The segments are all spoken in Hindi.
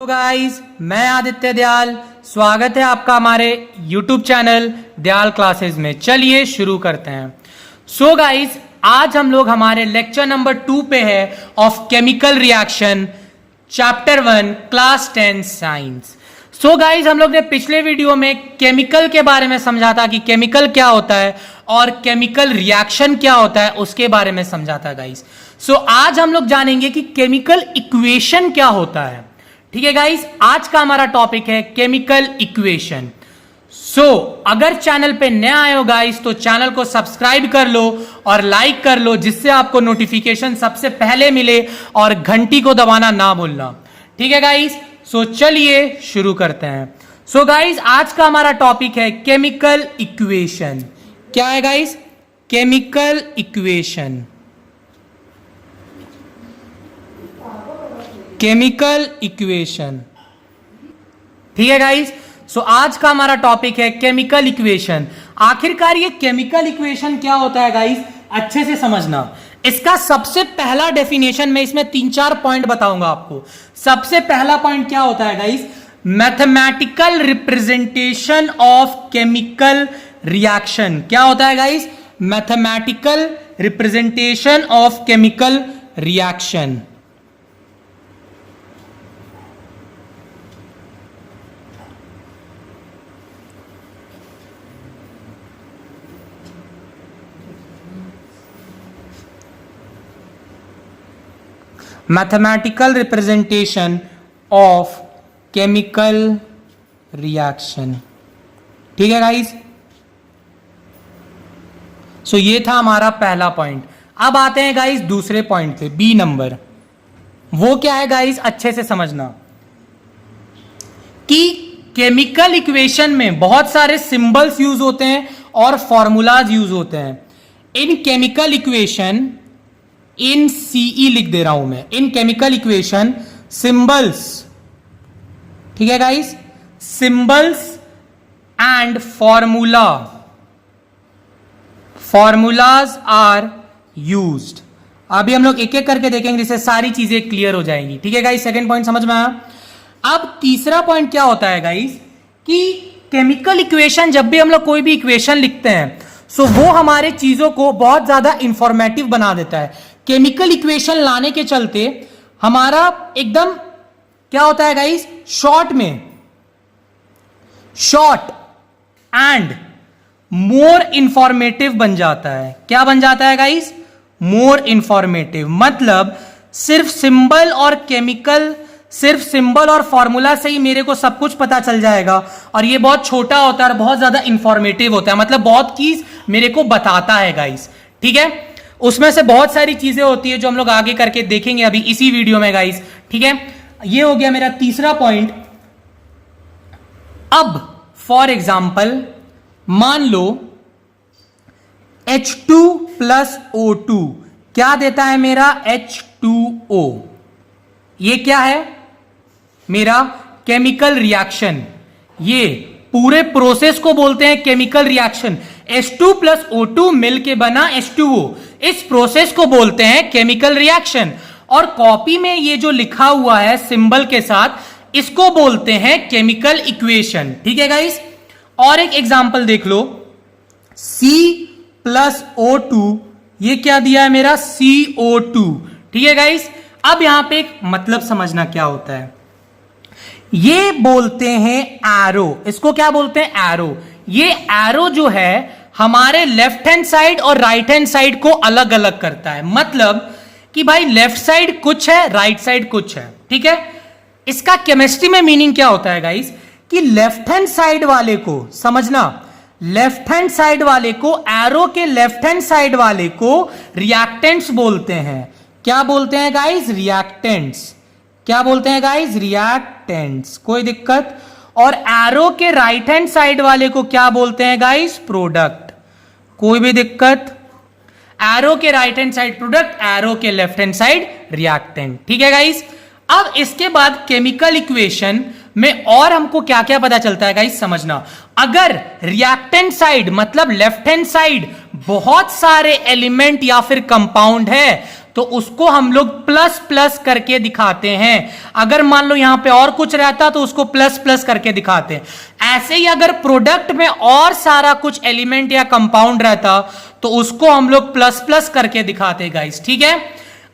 तो गाइस, मैं आदित्य दयाल, स्वागत है आपका हमारे YouTube चैनल दयाल क्लासेस में। चलिए शुरू करते हैं। सो गाइस, आज हम लोग हमारे लेक्चर नंबर 2 पे है of chemical reaction, chapter 1, class 10 science. So guys, हम लोग ने पिछले वीडियो में केमिकल के बारे में समझा था कि केमिकल क्या होता है और केमिकल रिएक्शन क्या होता है, उसके बारे में समझा था गाइस। सो आज हम लोग जानेंगे कि केमिकल इक्वेशन क्या होता है। ठीक है गाइस, आज का हमारा टॉपिक है केमिकल इक्वेशन। अगर चैनल पे नए आए हो गाइस तो चैनल को सब्सक्राइब कर लो और लाइक कर लो, जिससे आपको नोटिफिकेशन सबसे पहले मिले, और घंटी को दबाना ना भूलना। ठीक है गाइस, चलिए शुरू करते हैं। गाइस, आज का हमारा टॉपिक है केमिकल इक्वेशन। क्या है guys? Chemical equation. Chemical equation. ठीक है गाइस, आज का हमारा टॉपिक है केमिकल इक्वेशन। आखिरकार ये केमिकल इक्वेशन क्या होता है गाइस, अच्छे से समझना। इसका सबसे पहला डेफिनेशन में इसमें 3-4 पॉइंट बताऊंगा आपको। सबसे पहला पॉइंट क्या होता है guys? Mathematical representation of chemical reaction. क्या होता है guys? Mathematical representation of chemical reaction. Mathematical representation of chemical reaction. ठीक है गाइस, ये था हमारा पहला पॉइंट। अब आते हैं गाइस दूसरे पॉइंट पे, बी नंबर। वो क्या है गाइस, अच्छे से समझना कि केमिकल इक्वेशन में बहुत सारे सिंबल्स यूज होते हैं और फॉर्मूलाज यूज होते हैं। इन केमिकल इक्वेशन, इन सीई लिख दे रहा हूं मैं, इन केमिकल इक्वेशन सिंबल्स, ठीक है guys, symbols and formulas are used. अभी हम लोग एक एक करके देखेंगे, जिससे सारी चीजें क्लियर हो जाएंगी। ठीक है गाइस, सेकंड पॉइंट समझ में आया। अब तीसरा पॉइंट क्या होता है गाइस कि केमिकल इक्वेशन, जब भी हम लोग कोई भी इक्वेशन लिखते हैं वो हमारे चीजों को बहुत ज्यादा इंफॉर्मेटिव बना देता है। केमिकल इक्वेशन लाने के चलते हमारा एकदम क्या होता है guys, short and more informative बन जाता है। क्या बन जाता है गाइस? मोर इंफॉर्मेटिव। मतलब सिर्फ सिंबल और फॉर्मूला से ही मेरे को सब कुछ पता चल जाएगा, और ये बहुत छोटा होता है और बहुत ज्यादा इंफॉर्मेटिव होता है। मतलब बहुत चीज मेरे को बताता है गाइस। ठीक है, उसमें से बहुत सारी चीजें होती है जो हम लोग आगे करके देखेंगे अभी इसी वीडियो में गाइस। ठीक है, ये हो गया मेरा तीसरा पॉइंट। अब फॉर एग्जाम्पल मान लो H2 प्लस O2 क्या देता है मेरा? H2O। ये क्या है? मेरा केमिकल रिएक्शन। ये पूरे प्रोसेस को बोलते हैं chemical reaction. H2 plus O2 मिलके बना H2O, इस प्रोसेस को बोलते हैं केमिकल रिएक्शन। और कॉपी में ये जो लिखा हुआ है सिंबल के साथ, इसको बोलते हैं केमिकल इक्वेशन। ठीक है गाइस, और एक एग्जांपल देख लो, C प्लस O2, ये क्या दिया है मेरा? CO2। ठीक है गाइस, अब यहां पे एक मतलब समझना क्या होता है। ये बोलते हैं एरो। इसको क्या बोलते हैं? एरो। ये एरो जो है हमारे लेफ्ट हैंड साइड और राइट हैंड साइड को अलग अलग करता है। मतलब कि भाई लेफ्ट साइड कुछ है, राइट साइड कुछ है। ठीक है, इसका केमिस्ट्री में मीनिंग क्या होता है गाइस कि लेफ्ट हैंड साइड वाले को समझना, लेफ्ट हैंड साइड वाले को, एरो के लेफ्ट हैंड साइड वाले को रिएक्टेंट्स बोलते हैं। क्या बोलते हैं गाइस? रिएक्टेंट्स। क्या बोलते हैं गाइस? रिएक्टेंट्स। कोई दिक्कत? और एरो के राइट हैंड साइड वाले को क्या बोलते हैं गाइस? प्रोडक्ट। कोई भी दिक्कत? एरो के right hand side product, arrow के लेफ्ट हैंड साइड रिएक्टेंट। ठीक है गाइस, अब इसके बाद केमिकल इक्वेशन में और हमको क्या क्या पता चलता है गाइस, समझना। अगर रिएक्टेंट साइड मतलब लेफ्ट हैंड साइड बहुत सारे एलिमेंट या फिर कंपाउंड है, तो उसको हम लोग प्लस प्लस करके दिखाते हैं। अगर मान लो यहां पे और कुछ रहता तो उसको प्लस प्लस करके दिखाते हैं। ऐसे ही अगर प्रोडक्ट में और सारा कुछ एलिमेंट या कंपाउंड रहता तो उसको हम लोग प्लस प्लस करके दिखाते गाइस, ठीक है।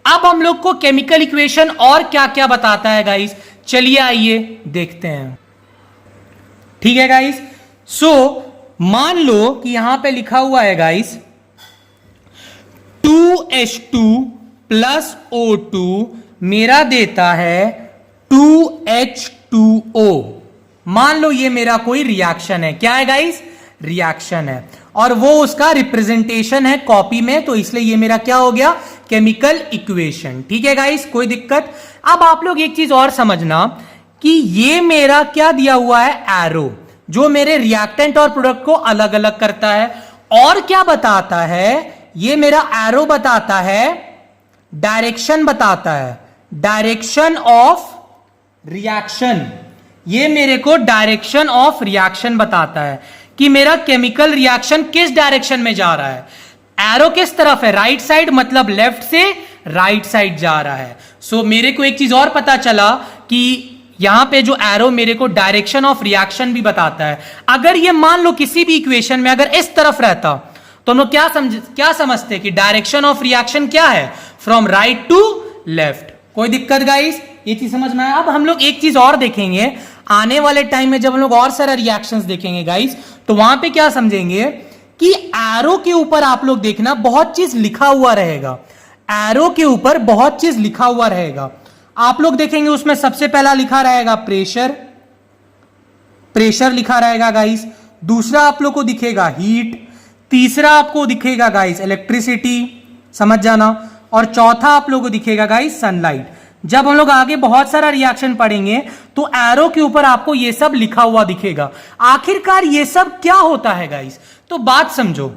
अब हम लोग को केमिकल इक्वेशन और क्या क्या बताता है गाइस, चलिए आइए देखते हैं, ठीक है गाइस। सो मान लो कि यहां पे लिखा हुआ है गाइस 2H2 प्लस O2 मेरा देता है 2H2O। मान लो ये मेरा कोई रिएक्शन है, क्या है गाइस, रिएक्शन है, और वो उसका रिप्रेजेंटेशन है कॉपी में, तो इसलिए ये मेरा क्या हो गया, केमिकल इक्वेशन, ठीक है गाइस, कोई दिक्कत। अब आप लोग एक चीज और समझना कि ये मेरा क्या दिया हुआ है, एरो, जो मेरे रिएक्टेंट और प्रोडक्ट को अलग अलग करता है। और क्या बताता है, ये मेरा एरो बताता है, डायरेक्शन बताता है, डायरेक्शन ऑफ रिएक्शन। ये मेरे को डायरेक्शन ऑफ रिएक्शन बताता है कि मेरा केमिकल रिएक्शन किस डायरेक्शन में जा रहा है। एरो किस तरफ है, राइट साइड, मतलब लेफ्ट से राइट साइड जा रहा है। सो मेरे को एक चीज और पता चला कि यहां पे जो एरो मेरे को डायरेक्शन ऑफ रिएक्शन भी बताता है। अगर ये मान लो किसी भी इक्वेशन में अगर इस तरफ रहता तो हम लोग क्या समझते कि डायरेक्शन ऑफ रिएक्शन क्या है, फ्रॉम राइट टू लेफ्ट। कोई दिक्कत गाइस, ये चीज समझ में आया। अब हम लोग एक चीज और देखेंगे आने वाले टाइम में, जब हम लोग और सारा रिएक्शंस देखेंगे गाइस, तो वहां पे क्या समझेंगे कि एरो के ऊपर आप लोग देखना बहुत चीज लिखा हुआ रहेगा, एरो के ऊपर बहुत चीज लिखा हुआ रहेगा। आप लोग देखेंगे उसमें सबसे पहला लिखा रहेगा प्रेशर, प्रेशर लिखा रहेगा गाइस। दूसरा आप लोग को दिखेगा हीट, तीसरा आपको दिखेगा गाइस इलेक्ट्रिसिटी, समझ जाना, और चौथा आप लोग को दिखेगा गाइस सनलाइट। जब हम लोग आगे बहुत सारा रिएक्शन पढ़ेंगे तो एरो के ऊपर आपको ये सब लिखा हुआ दिखेगा। आखिरकार ये सब क्या होता है गाइस, तो बात समझो,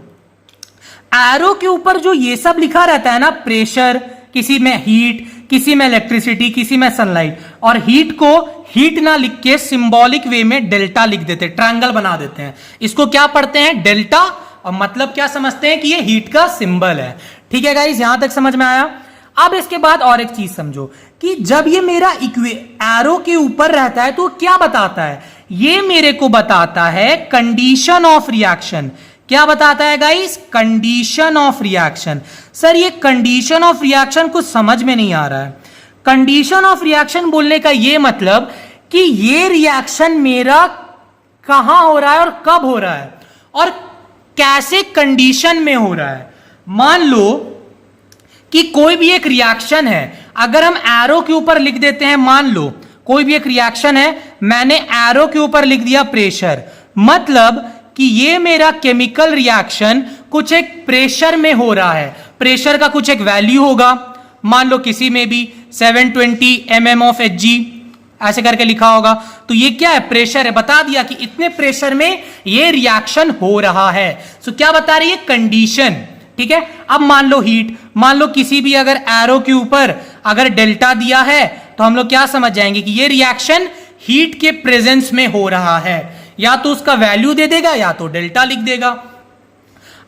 एरो के ऊपर जो ये सब लिखा रहता है ना, प्रेशर, किसी में हीट, किसी में इलेक्ट्रिसिटी, किसी में सनलाइट, और हीट को हीट ना लिख के सिंबॉलिक वे में डेल्टा लिख देते हैं, ट्रायंगल बना देते हैं। इसको क्या पढ़ते हैं, डेल्टा, और मतलब क्या समझते हैं कि ये हीट का सिंबल है, ठीक है गाइस, यहां तक समझ में आया। अब इसके बाद और एक चीज समझो कि जब ये मेरा एरो के ऊपर रहता है तो क्या बताता है, ये मेरे को बताता है कंडीशन ऑफ रिएक्शन। क्या बताता है guys, condition of reaction. Sir ये कंडीशन ऑफ रिएक्शन कुछ समझ में नहीं आ रहा है। कंडीशन ऑफ रिएक्शन बोलने का ये मतलब कि ये रिएक्शन मेरा कहां हो रहा है और कब हो रहा है और कैसे कंडीशन में हो रहा है। मान लो कि कोई भी एक रिएक्शन है, अगर हम एरो के ऊपर लिख देते हैं, मान लो कोई भी एक रिएक्शन है, मैंने एरो के ऊपर लिख दिया प्रेशर, मतलब कि ये मेरा केमिकल रिएक्शन कुछ एक प्रेशर में हो रहा है। प्रेशर का कुछ एक वैल्यू होगा, मान लो किसी में भी 720 mm ऑफ Hg ऐसे करके लिखा होगा, तो ये क्या है, प्रेशर है। बता दिया कि इतने प्रेशर में ये रिएक्शन हो रहा है। सो क्या बता रही है, कंडीशन, ठीक है। अब मान लो हीट, मान लो किसी भी अगर एरो के ऊपर अगर डेल्टा दिया है तो हम लोग क्या समझ जाएंगे कि ये रिएक्शन हीट के प्रेजेंस में हो रहा है, या तो उसका वैल्यू दे देगा या तो डेल्टा लिख देगा।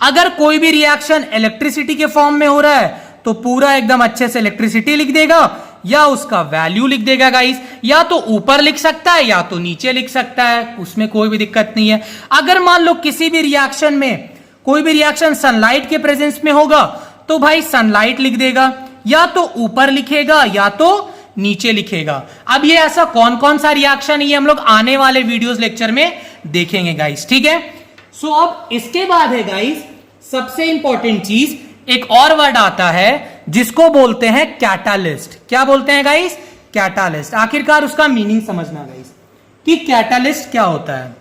अगर कोई भी रिएक्शन इलेक्ट्रिसिटी के फॉर्म में हो रहा है तो पूरा एकदम अच्छे से इलेक्ट्रिसिटी लिख देगा या उसका वैल्यू लिख देगा गाइस, या तो ऊपर लिख सकता है या तो नीचे लिख सकता है, उसमें कोई भी दिक्कत नहीं है। अगर मान लो किसी भी रिएक्शन में कोई भी रिएक्शन सनलाइट के प्रेजेंस में होगा तो भाई सनलाइट लिख देगा, या तो ऊपर लिखेगा या तो नीचे लिखेगा। अब ये ऐसा कौन कौन सा रिएक्शन है, ये हम लोग आने वाले वीडियोस लेक्चर में देखेंगे गाइस, ठीक है। सो अब इसके बाद है गाइस सबसे इंपॉर्टेंट चीज, एक और वर्ड आता है जिसको बोलते हैं कैटालिस्ट। क्या बोलते हैं गाइस, कैटालिस्ट। आखिरकार उसका मीनिंग समझना गाइस कि कैटालिस्ट क्या होता है,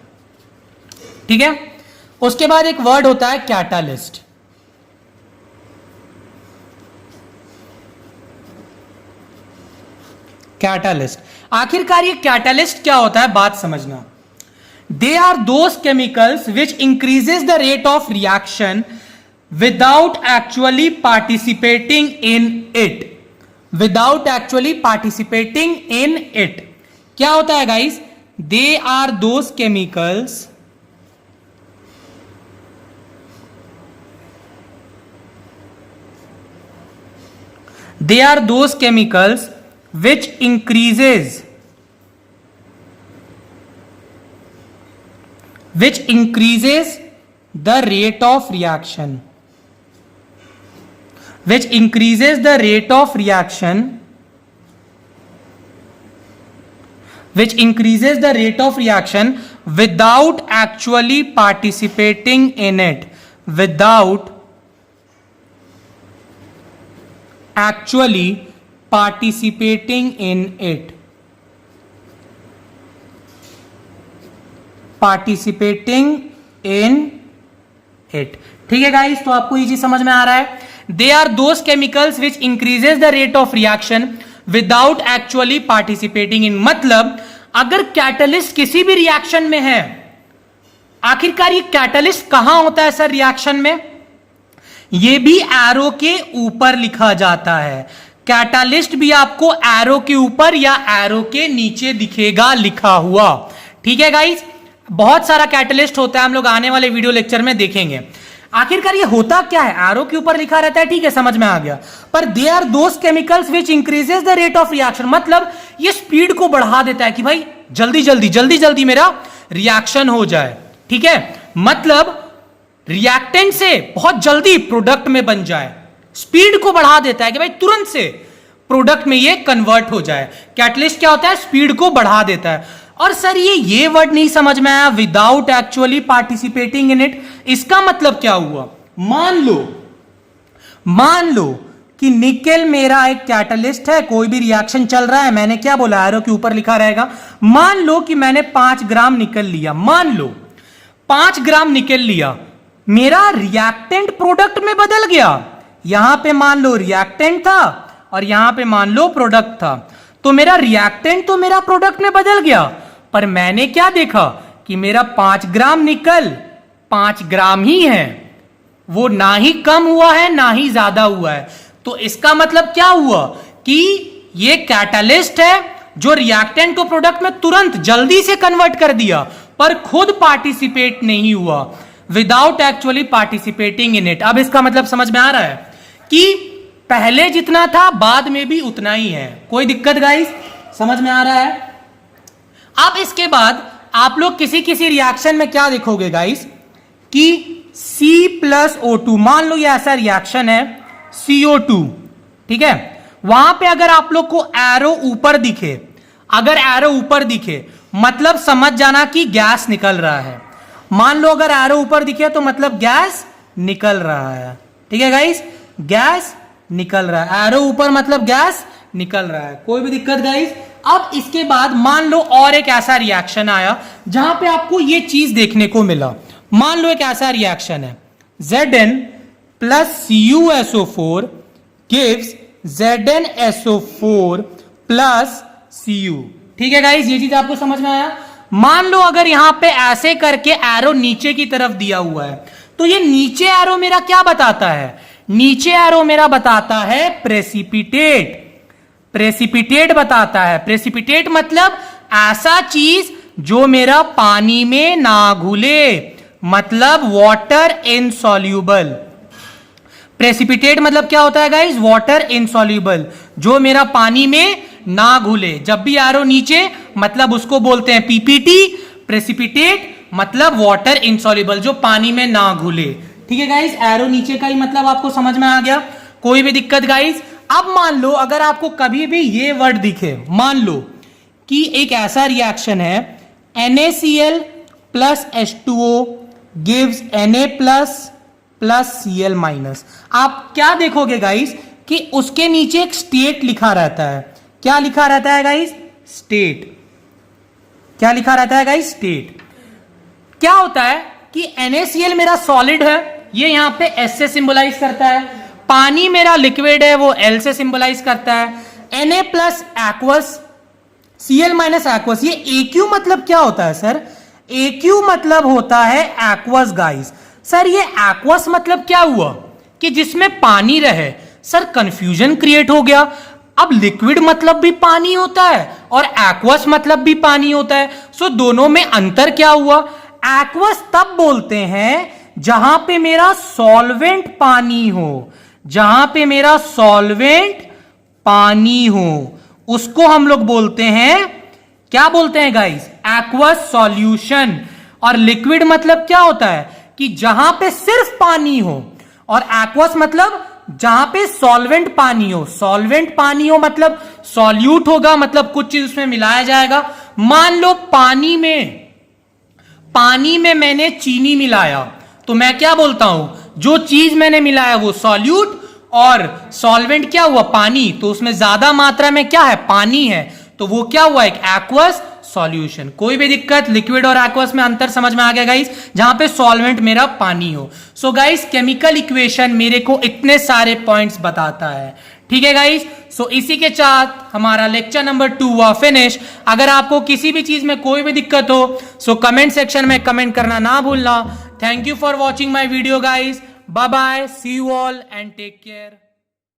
ठीक है। उसके बाद एक वर्ड होता है कैटालिस्ट। कैटालिस्ट, आखिरकार ये कैटालिस्ट क्या होता है, बात समझना। They are those chemicals which increases the rate of reaction without actually participating in it, without actually participating in it. क्या होता है guys, they are those chemicals they are those chemicals which increases the rate of reaction, which increases the rate of reaction, without actually participating in it, without actually participating in it, ठीक है गाइस, तो आपको ये चीज समझ में आ रहा है। They are those chemicals which increases the rate of reaction without actually participating in, मतलब अगर कैटलिस्ट किसी भी रिएक्शन में है, आखिरकार ये कैटलिस्ट कहां होता है सर रिएक्शन में, ये भी एरो के ऊपर लिखा जाता है। कैटलिस्ट भी आपको एरो के ऊपर या एरो के नीचे दिखेगा लिखा हुआ, ठीक है गाइस। बहुत सारा कैटलिस्ट होता है, हम लोग आने वाले वीडियो लेक्चर में देखेंगे। आखिरकार ये होता क्या है, एरो के ऊपर लिखा रहता है, ठीक है, समझ में आ गया। पर they are those chemicals which increases the rate of reaction, मतलब ये स्पीड को बढ़ा देता है कि भाई जल्दी जल्दी मेरा रिएक्शन हो जाए, ठीक है, मतलब रिएक्टेंट से बहुत जल्दी प्रोडक्ट में बन जाए, स्पीड को बढ़ा देता है कि भाई तुरंत से प्रोडक्ट में ये कन्वर्ट हो जाए। कैटलिस्ट क्या होता है, स्पीड को बढ़ा देता है। और सर ये वर्ड नहीं समझ में आया, without actually participating in it, इसका मतलब क्या हुआ। मान लो कि निकेल मेरा एक कैटलिस्ट है, कोई भी रिएक्शन चल रहा है, मैंने क्या बोला, एरो के ऊपर लिखा रहेगा। मान लो कि मैंने 5 ग्राम निकेल लिया, मान लो 5 ग्राम निकेल लिया, मेरा रिएक्टेंट प्रोडक्ट में बदल गया। यहां पे मान लो रिएक्टेंट था और यहां पे मान लो प्रोडक्ट था, तो मेरा रिएक्टेंट तो मेरा प्रोडक्ट में बदल गया, पर मैंने क्या देखा कि मेरा 5 ग्राम निकल 5 ग्राम ही है, वो ना ही कम हुआ है ना ही ज्यादा हुआ है। तो इसका मतलब क्या हुआ कि ये कैटलिस्ट है जो रिएक्टेंट को प्रोडक्ट में तुरंत जल्दी से कन्वर्ट कर दिया, पर खुद पार्टिसिपेट नहीं हुआ, without actually participating in it. अब इसका मतलब समझ में आ रहा है कि पहले जितना था बाद में भी उतना ही है, कोई दिक्कत गाइस, समझ में आ रहा है। अब इसके बाद आप लोग किसी रिएक्शन में क्या देखोगे गाइस कि C+O2, मान लो ये ऐसा रिएक्शन है CO2, ठीक है, वहां पे अगर आप लोग को एरो ऊपर दिखे, अगर एरो ऊपर दिखे मतलब समझ जाना कि गैस निकल रहा है। मान लो अगर एरो ऊपर दिखे तो मतलब गैस निकल रहा है, ठीक है गाइस, गैस निकल रहा है, एरो ऊपर मतलब गैस निकल रहा है, कोई भी दिक्कत गाइस। अब इसके बाद मान लो और एक ऐसा रिएक्शन आया जहां पे आपको ये चीज देखने को मिला। मान लो एक ऐसा रिएक्शन है Zn plus CuSO4 gives ZnSO4 plus Cu, ठीक है गाइस, ये चीज आपको समझ में आया। मान लो अगर यहां पे ऐसे करके एरो नीचे की तरफ दिया हुआ है, तो ये नीचे एरो मेरा क्या बताता है, नीचे एरो मेरा बताता है प्रेसिपिटेट, प्रेसिपिटेट बताता है। प्रेसिपिटेट मतलब ऐसा चीज जो मेरा पानी में ना घुले, मतलब वाटर इनसॉल्यूबल। प्रेसिपिटेट मतलब क्या होता है गाइस, वाटर इनसॉल्यूबल, जो मेरा पानी में ना घुले। जब भी एरो नीचे मतलब उसको बोलते हैं पीपीटी, प्रेसिपिटेट मतलब वाटर इनसॉल्यूबल, जो पानी में ना घुले, ठीक है गाइस। एरो नीचे का ही मतलब आपको समझ में आ गया, कोई भी दिक्कत गाइस। अब मान लो अगर आपको कभी भी ये वर्ड दिखे, मान लो कि एक ऐसा रिएक्शन है NaCl plus H2O gives Na plus Cl minus, आप क्या देखोगे गाइस कि उसके नीचे एक स्टेट लिखा रहता है। क्या लिखा रहता है गाइस, स्टेट। क्या लिखा रहता है गाइस, स्टेट। क्या होता है कि NaCl मेरा सॉलिड है, ये यहां पे S से सिंबलाइज करता है, पानी मेरा लिक्विड है वो L से सिंबलाइज करता है, Na plus aqueous, Cl minus aqueous. ये AQ मतलब क्या होता है सर, AQ मतलब होता है एक्वस गाइस। सर ये एक्वस मतलब क्या हुआ कि जिसमें पानी रहे, सर कंफ्यूजन क्रिएट हो गया। अब लिक्विड मतलब भी पानी होता है और एक्वस मतलब भी पानी होता है, सो दोनों में अंतर क्या हुआ। एक्वस तब बोलते हैं जहां पे मेरा सॉल्वेंट पानी हो, जहां पे मेरा सॉल्वेंट पानी हो, उसको हम लोग बोलते हैं, क्या बोलते हैं गाइस? Aqueous solution. और लिक्विड मतलब क्या होता है कि जहां पे सिर्फ पानी हो, और एक्वस मतलब जहां पे सॉल्वेंट पानी हो। सॉल्वेंट पानी हो मतलब सॉल्यूट होगा, मतलब कुछ चीज उसमें मिलाया जाएगा। मान लो पानी में मैंने चीनी मिलाया, तो मैं क्या बोलता हूं? जो चीज मैंने मिलाया वो सॉल्यूट, और सॉल्वेंट क्या हुआ? पानी। तो उसमें ज्यादा मात्रा में क्या है? पानी है, तो वो क्या हुआ? एक एक्वस सॉल्यूशन। कोई भी दिक्कत? लिक्विड और एक्वस में अंतर समझ में आ गया गाइस, जहां पे सॉल्वेंट मेरा पानी हो। सो गाइस केमिकल इक्वेशन मेरे को इतने सारे पॉइंट्स बताता है, ठीक है गाइस। सो इसी के साथ हमारा लेक्चर नंबर 2 हुआ फिनिश। अगर आपको किसी भी चीज में कोई भी दिक्कत हो, सो कमेंट सेक्शन में कमेंट करना ना भूलना। Thank you for watching my video guys. Bye bye, see you all and take care.